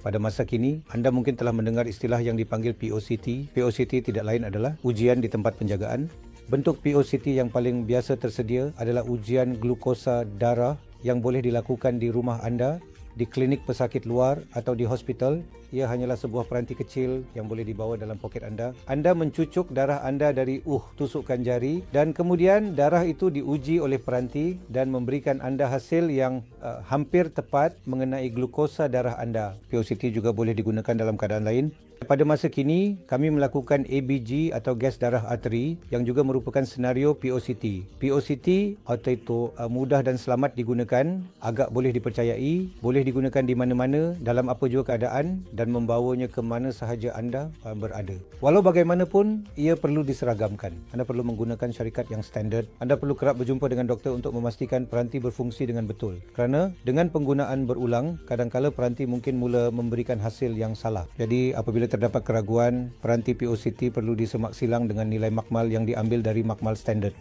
Pada masa kini, anda mungkin telah mendengar istilah yang dipanggil POCT. POCT tidak lain adalah ujian di tempat penjagaan. Bentuk POCT yang paling biasa tersedia adalah ujian glukosa darah yang boleh dilakukan di rumah anda, di klinik pesakit luar atau di hospital. Ia hanyalah sebuah peranti kecil yang boleh dibawa dalam poket anda. Anda mencucuk darah anda dari tusukkan jari dan kemudian darah itu diuji oleh peranti dan memberikan anda hasil yang hampir tepat mengenai glukosa darah anda. POCT juga boleh digunakan dalam keadaan lain. Pada masa kini, kami melakukan ABG atau gas darah arteri yang juga merupakan senario POCT. POCT atau itu mudah dan selamat digunakan, agak boleh dipercayai, boleh digunakan di mana-mana, dalam apa jua keadaan dan membawanya ke mana sahaja anda berada. Walau bagaimanapun, ia perlu diseragamkan. Anda perlu menggunakan syarikat yang standard. Anda perlu kerap berjumpa dengan doktor untuk memastikan peranti berfungsi dengan betul. Kerana dengan penggunaan berulang, kadangkala peranti mungkin mula memberikan hasil yang salah. Jadi apabila terdapat keraguan, peranti POCT perlu disemak silang dengan nilai makmal yang diambil dari makmal standard.